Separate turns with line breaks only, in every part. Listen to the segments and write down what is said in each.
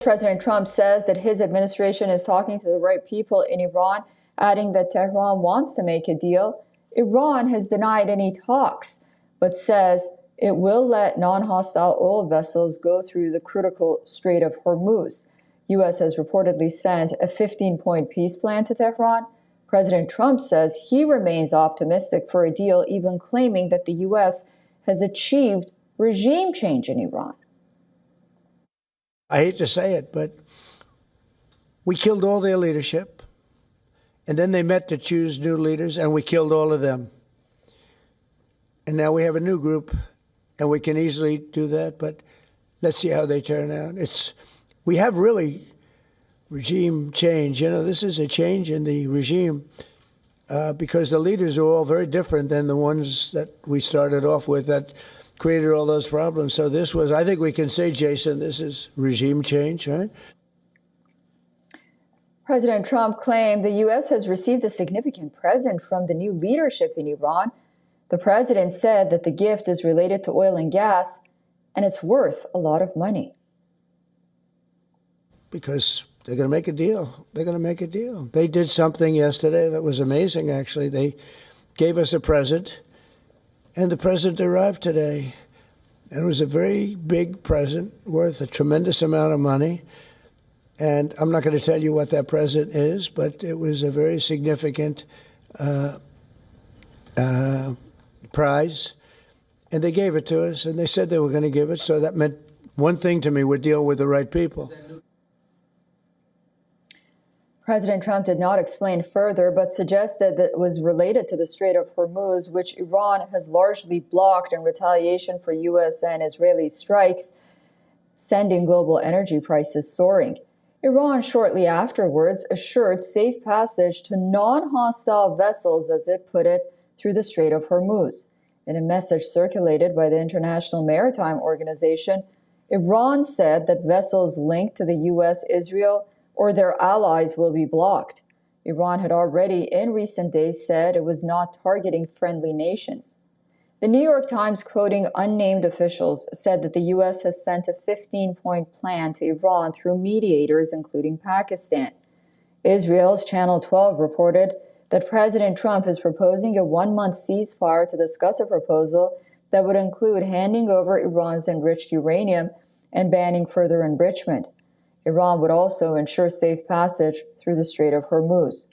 President Trump says that his administration is talking to the right people in Iran, adding that Tehran wants to make a deal. Iran has denied any talks, but says it will let non-hostile oil vessels go through the critical Strait of Hormuz. U.S. has reportedly sent a 15-point peace plan to Tehran. President Trump says he remains optimistic for a deal, even claiming that the U.S. has achieved regime change in Iran.
I hate to say it, but we killed all their leadership, and then they met to choose new leaders, and we killed all of them. And now we have a new group, and we can easily do that, but let's see how they turn out. We have really regime change. You know, this is a change in the regime because the leaders are all very different than the ones that we started off with that created all those problems. So this was, I think we can say, Jason, this is regime change, right?
President Trump claimed the U.S. has received a significant present from the new leadership in Iran. The president said that the gift is related to oil and gas, and it's worth a lot of money.
Because they're going to make a deal. They're going to make a deal. They did something yesterday that was amazing, actually. They gave us a present. And the present arrived today. And it was a very big present worth a tremendous amount of money. And I'm not going to tell you what that present is, but it was a very significant prize. And they gave it to us, and they said they were going to give it. So that meant one thing to me: we're dealing with the right people.
President Trump did not explain further, but suggested that it was related to the Strait of Hormuz, which Iran has largely blocked in retaliation for U.S. and Israeli strikes, sending global energy prices soaring. Iran shortly afterwards assured safe passage to non-hostile vessels, as it put it, through the Strait of Hormuz. In a message circulated by the International Maritime Organization, Iran said that vessels linked to the U.S., Israel, or their allies will be blocked. Iran had already in recent days said it was not targeting friendly nations. The New York Times, quoting unnamed officials, said that the U.S. has sent a 15-point plan to Iran through mediators, including Pakistan. Israel's Channel 12 reported that President Trump is proposing a one-month ceasefire to discuss a proposal that would include handing over Iran's enriched uranium and banning further enrichment. Iran would also ensure safe passage through the Strait of Hormuz.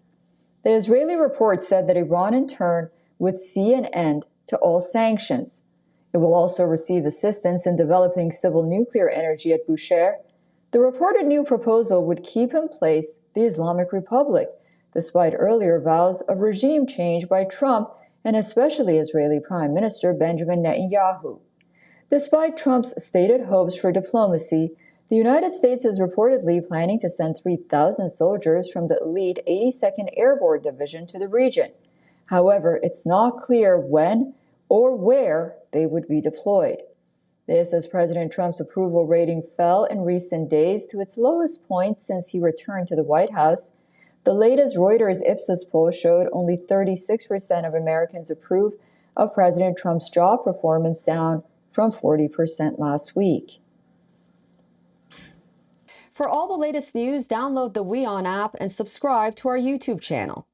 The Israeli report said that Iran, in turn, would see an end to all sanctions. It will also receive assistance in developing civil nuclear energy at Bushehr. The reported new proposal would keep in place the Islamic Republic, despite earlier vows of regime change by Trump and especially Israeli Prime Minister Benjamin Netanyahu. Despite Trump's stated hopes for diplomacy, the United States is reportedly planning to send 3,000 soldiers from the elite 82nd Airborne Division to the region. However, it's not clear when or where they would be deployed. This as President Trump's approval rating fell in recent days to its lowest point since he returned to the White House. The latest Reuters Ipsos poll showed only 36% of Americans approve of President Trump's job performance, down from 40% last week. For all the latest news, download the WION app and subscribe to our YouTube channel.